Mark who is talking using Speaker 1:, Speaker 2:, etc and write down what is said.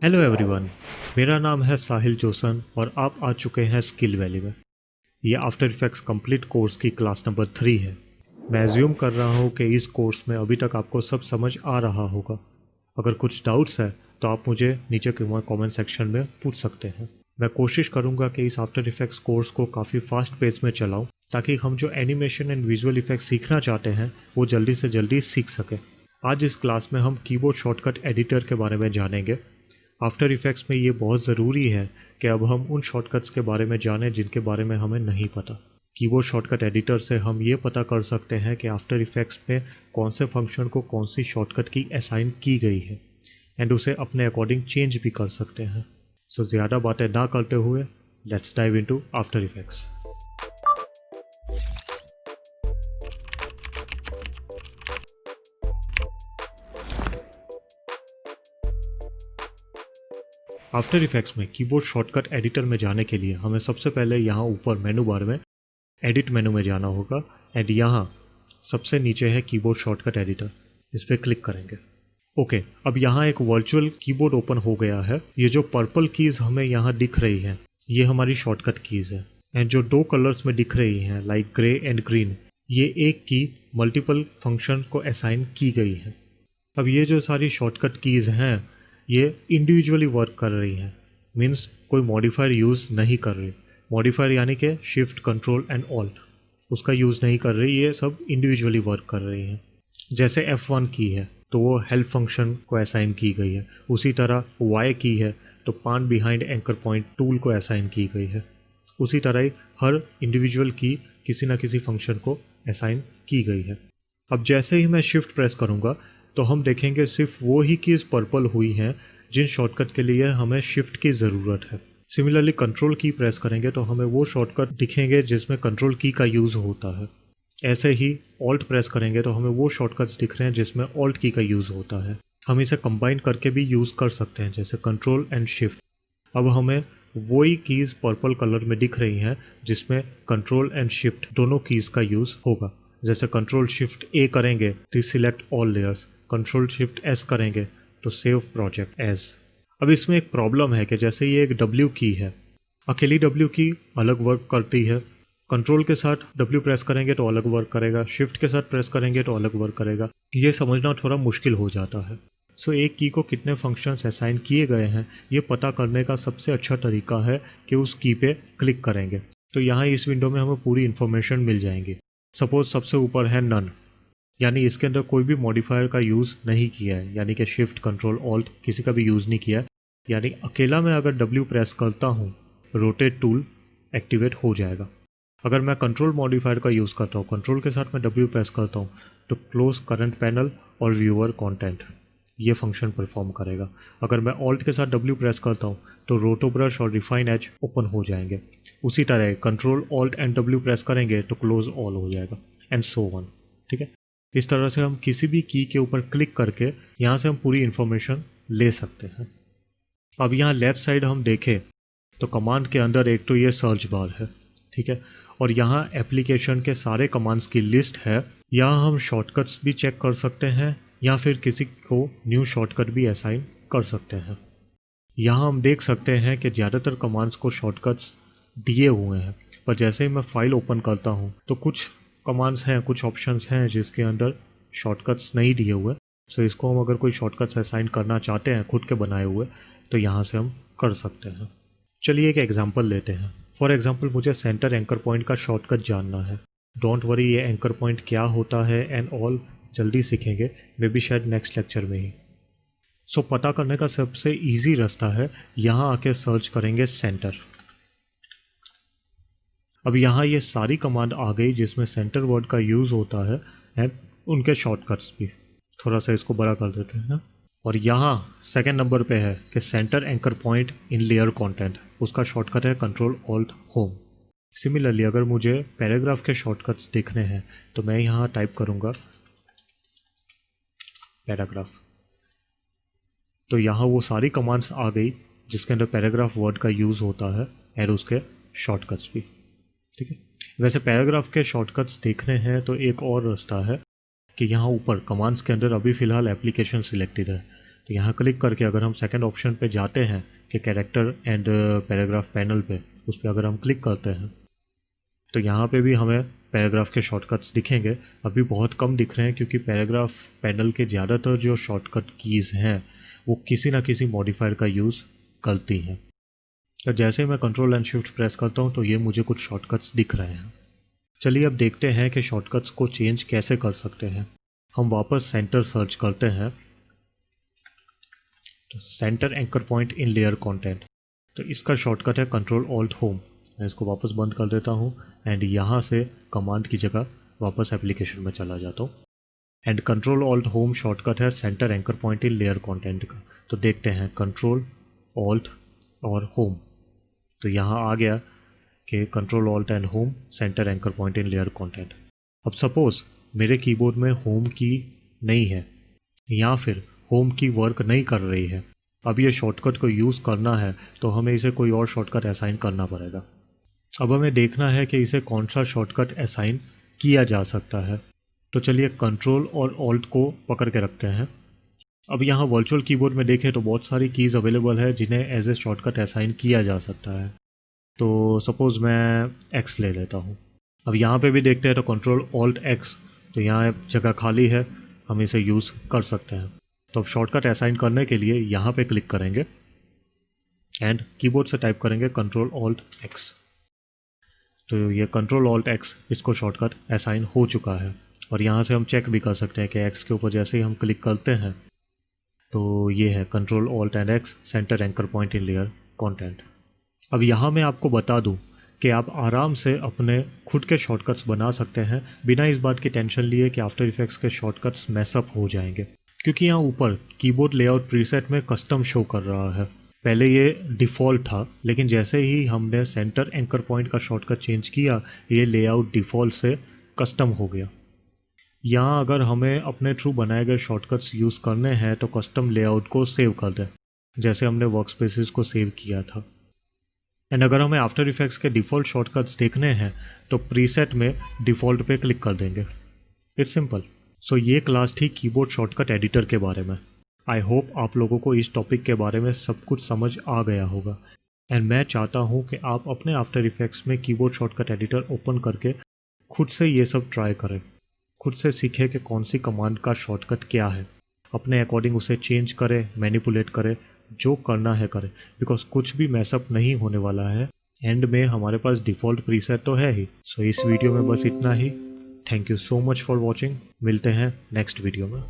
Speaker 1: Hello everyone, मेरा नाम है साहिल जोसन और आप आ चुके हैं स्किल वैली में। ये आफ्टर इफेक्ट्स कंप्लीट कोर्स की क्लास नंबर 3 है। मैं एज्यूम कर रहा हूँ कि इस कोर्स में अभी तक आपको सब समझ आ रहा होगा। अगर कुछ डाउट्स है तो आप मुझे नीचे के कमेंट सेक्शन में पूछ सकते हैं। मैं कोशिश करूँगा कि इस आफ्टर इफेक्ट्स कोर्स को काफ़ी फास्ट पेस में चलाऊँ ताकि हम जो एनिमेशन एंड विजुअल इफेक्ट्स सीखना चाहते हैं वो जल्दी से जल्दी सीख सकें। आज इस क्लास में हम कीबोर्ड शॉर्टकट एडिटर के बारे में जानेंगे। आफ्टर इफेक्ट्स में ये बहुत ज़रूरी है कि अब हम उन शॉर्टकट्स के बारे में जानें जिनके बारे में हमें नहीं पता। कीबोर्ड शॉर्टकट एडिटर से हम ये पता कर सकते हैं कि आफ्टर इफेक्ट्स में कौन से फंक्शन को कौन सी शॉर्टकट की असाइन की गई है एंड उसे अपने अकॉर्डिंग चेंज भी कर सकते हैं। सो ज़्यादा बातें ना करते हुए let's dive into after effects. After effects में कीबोर्ड शॉर्टकट एडिटर में जाने के लिए हमें सबसे पहले यहाँ ऊपर मेनू बार में एडिट मेनू में जाना होगा एंड यहाँ सबसे नीचे है कीबोर्ड शॉर्टकट एडिटर, इस पर क्लिक करेंगे। ओके, अब यहाँ एक वर्चुअल कीबोर्ड ओपन हो गया है। ये जो पर्पल कीज हमें यहाँ दिख रही हैं ये हमारी शॉर्टकट कीज है एंड जो दो कलर्स में दिख रही हैं लाइक ग्रे एंड ग्रीन, ये एक की मल्टीपल फंक्शन को असाइन की गई है। अब ये जो सारी शॉर्टकट कीज हैं ये इंडिविजुअली वर्क कर रही हैं, मीन्स कोई मॉडिफायर यूज़ नहीं कर रही। मॉडिफायर यानी कि शिफ्ट कंट्रोल एंड ऑल्ट, उसका यूज़ नहीं कर रही, ये सब इंडिविजुअली वर्क कर रही हैं। जैसे F1 की है तो वो हेल्प फंक्शन को असाइन की गई है, उसी तरह Y की है तो पान बिहाइंड एंकर पॉइंट टूल को असाइन की गई है। उसी तरह ही हर इंडिविजुअल की किसी न किसी फंक्शन को असाइन की गई है। अब जैसे ही मैं शिफ्ट प्रेस करूँगा तो हम देखेंगे सिर्फ वो ही कीज पर्पल हुई हैं जिन शॉर्टकट के लिए हमें शिफ्ट की ज़रूरत है। सिमिलरली कंट्रोल की प्रेस करेंगे तो हमें वो शॉर्टकट दिखेंगे जिसमें कंट्रोल की का यूज़ होता है। ऐसे ही ऑल्ट प्रेस करेंगे तो हमें वो शॉर्टकट्स दिख रहे हैं जिसमें ऑल्ट की का यूज़ होता है। हम इसे कंबाइन करके भी यूज़ कर सकते हैं जैसे कंट्रोल एंड शिफ्ट। अब हमें वही कीज़ पर्पल कलर में दिख रही हैं जिसमें कंट्रोल एंड शिफ्ट दोनों कीज़ का यूज़ होगा। जैसे कंट्रोल शिफ्ट ए करेंगे तो select all layers, control shift S करेंगे तो सेव प्रोजेक्ट एज। अब इसमें एक प्रॉब्लम है कि जैसे ये एक W की है, अकेली W की अलग वर्क करती है, कंट्रोल के साथ W प्रेस करेंगे तो अलग वर्क करेगा, शिफ्ट के साथ प्रेस करेंगे तो अलग वर्क करेगा। ये समझना थोड़ा मुश्किल हो जाता है। सो एक की को कितने फंक्शंस असाइन किए गए हैं ये पता करने का सबसे अच्छा तरीका है कि उस की पे क्लिक करेंगे तो यहाँ इस विंडो में हमें पूरी इन्फॉर्मेशन मिल जाएंगी। सपोज सबसे ऊपर है नन, यानी इसके अंदर कोई भी मॉडिफायर का यूज़ नहीं किया है, यानी कि शिफ्ट कंट्रोल ऑल्ट किसी का भी यूज़ नहीं किया है। यानी अकेला मैं अगर W प्रेस करता हूँ रोटेट टूल एक्टिवेट हो जाएगा। अगर मैं कंट्रोल मॉडिफायर का यूज़ करता हूँ, कंट्रोल के साथ मैं W प्रेस करता हूँ तो क्लोज करंट पैनल और व्यूअर कंटेंट ये फंक्शन परफॉर्म करेगा। अगर मैं ऑल्ट के साथ W प्रेस करता हूँ तो रोटो ब्रश और रिफाइन एज ओपन हो जाएंगे। उसी तरह control alt and W press करेंगे तो क्लोज ऑल हो जाएगा एंड सो ऑन। ठीक है, इस तरह से हम किसी भी की के ऊपर क्लिक करके यहाँ से हम पूरी इंफॉर्मेशन ले सकते हैं। अब यहाँ लेफ्ट साइड हम देखें तो कमांड के अंदर एक तो ये सर्च बार है, ठीक है, और यहाँ एप्लीकेशन के सारे कमांड्स की लिस्ट है। यहाँ हम शॉर्टकट्स भी चेक कर सकते हैं या फिर किसी को न्यू शॉर्टकट भी असाइन कर सकते हैं। यहाँ हम देख सकते हैं कि ज़्यादातर कमांड्स को शॉर्टकट्स दिए हुए हैं, पर जैसे ही मैं फाइल ओपन करता हूँ तो कुछ कमांड्स हैं, कुछ ऑप्शंस हैं जिसके अंदर शॉर्टकट्स नहीं दिए हुए। सो इसको हम अगर कोई शॉर्टकट्स असाइन करना चाहते हैं खुद के बनाए हुए तो यहाँ से हम कर सकते हैं। चलिए एक एग्जांपल लेते हैं। फॉर एग्जांपल मुझे सेंटर एंकर पॉइंट का शॉर्टकट जानना है। डोंट वरी, ये एंकर पॉइंट क्या होता है एंड ऑल जल्दी सीखेंगे, मे बी शायद नेक्स्ट लेक्चर में ही। सो पता करने का सबसे ईजी रास्ता है यहाँ आके सर्च करेंगे सेंटर। अब यहाँ ये सारी कमांड आ गई जिसमें सेंटर वर्ड का यूज़ होता है एंड उनके शॉर्टकट्स भी। थोड़ा सा इसको बड़ा कर देते हैं और यहाँ सेकंड नंबर पे है कि centre anchor point in layer content, उसका शॉर्टकट है कंट्रोल ऑल्ट होम। सिमिलरली अगर मुझे पैराग्राफ के शॉर्टकट्स देखने हैं तो मैं यहाँ टाइप करूँगा पैराग्राफ, तो यहाँ वो सारी कमांड्स आ गई जिसके अंदर पैराग्राफ वर्ड का यूज़ होता है और उसके शॉर्टकट्स भी। ठीक है, वैसे पैराग्राफ के शॉर्टकट्स देखने हैं तो एक और रास्ता है कि यहाँ ऊपर कमांड्स के अंदर अभी फ़िलहाल एप्लीकेशन सिलेक्टेड है, तो यहाँ क्लिक करके अगर हम सेकंड ऑप्शन पे जाते हैं कि कैरेक्टर एंड पैराग्राफ पैनल पे, उस पर अगर हम क्लिक करते हैं तो यहाँ पे भी हमें पैराग्राफ के शॉर्टकट्स दिखेंगे। अभी बहुत कम दिख रहे हैं क्योंकि पैराग्राफ पैनल के ज़्यादातर जो शॉर्टकट कीज़ हैं वो किसी ना किसी मॉडिफायर का यूज़ करती हैं। तो जैसे मैं कंट्रोल एंड शिफ्ट प्रेस करता हूँ तो ये मुझे कुछ शॉर्टकट्स दिख रहे हैं। चलिए अब देखते हैं कि शॉर्टकट्स को चेंज कैसे कर सकते हैं। हम वापस सेंटर सर्च करते हैं, तो centre anchor point in layer content, तो इसका शॉर्टकट है कंट्रोल ऑल्ट होम। मैं इसको वापस बंद कर देता हूँ एंड यहाँ से कमांड की जगह वापस एप्लीकेशन में चला जाता हूँ। And control alt home shortcut है centre anchor point in layer content का। तो देखते हैं कंट्रोल ऑल्ट और होम, तो यहाँ आ गया कि control alt and home centre anchor point in layer content. अब सपोज मेरे कीबोर्ड में होम की नहीं है या फिर होम की वर्क नहीं कर रही है, अब ये शॉर्टकट को यूज़ करना है तो हमें इसे कोई और शॉर्टकट असाइन करना पड़ेगा। अब हमें देखना है कि इसे कौन सा शॉर्टकट असाइन किया जा सकता है। तो चलिए कंट्रोल और ऑल्ट को पकड़ के रखते हैं। अब यहाँ वर्चुअल कीबोर्ड में देखें तो बहुत सारी कीज़ अवेलेबल है जिन्हें एज ए शॉर्टकट असाइन किया जा सकता है। तो सपोज़ मैं एक्स ले लेता हूँ। अब यहाँ पे भी देखते हैं तो कंट्रोल ऑल्ट एक्स, तो यहाँ जगह खाली है, हम इसे यूज़ कर सकते हैं। तो अब शॉर्टकट असाइन करने के लिए यहाँ पे क्लिक करेंगे एंड कीबोर्ड से टाइप करेंगे कंट्रोल ऑल्ट एक्स। तो ये कंट्रोल ऑल्ट एक्स इसको शॉर्टकट असाइन हो चुका है। और यहाँ से हम चेक भी कर सकते हैं कि एक्स के ऊपर जैसे ही हम क्लिक करते हैं तो ये है control alt and x centre anchor point in layer content. अब यहाँ मैं आपको बता दूँ कि आप आराम से अपने खुद के शॉर्टकट्स बना सकते हैं बिना इस बात की टेंशन लिए कि आफ्टर इफेक्ट्स के शॉर्टकट्स मैसअप हो जाएंगे, क्योंकि यहाँ ऊपर कीबोर्ड लेआउट प्रीसेट में कस्टम शो कर रहा है। पहले ये डिफ़ॉल्ट था, लेकिन जैसे ही हमने सेंटर एंकर पॉइंट का शॉर्टकट चेंज किया ये लेआउट डिफ़ॉल्ट से कस्टम हो गया। यहाँ अगर हमें अपने थ्रू बनाए गए शॉर्टकट्स यूज़ करने हैं तो कस्टम लेआउट को सेव कर दें, जैसे हमने वर्कस्पेसेस को सेव किया था। एंड अगर हमें आफ्टर इफेक्ट्स के डिफ़ॉल्ट शॉर्टकट्स देखने हैं तो प्रीसेट में डिफ़ॉल्ट पे क्लिक कर देंगे। It's simple. सो ये क्लास थी कीबोर्ड शॉर्टकट एडिटर के बारे में। आई होप आप लोगों को इस टॉपिक के बारे में सब कुछ समझ आ गया होगा। एंड मैं चाहता हूँ कि आप अपने आफ्टर इफेक्ट्स में कीबोर्ड शॉर्टकट एडिटर ओपन करके खुद से ये सब ट्राई करें, खुद से सीखें कि कौन सी कमांड का शॉर्टकट क्या है, अपने अकॉर्डिंग उसे चेंज करें, मैनिपुलेट करें, जो करना है करें, बिकॉज कुछ भी मैसअप नहीं होने वाला है। एंड में हमारे पास डिफ़ॉल्ट प्रीसेट तो है ही। सो इस वीडियो में बस इतना ही। Thank you so much for watching. मिलते हैं नेक्स्ट वीडियो में।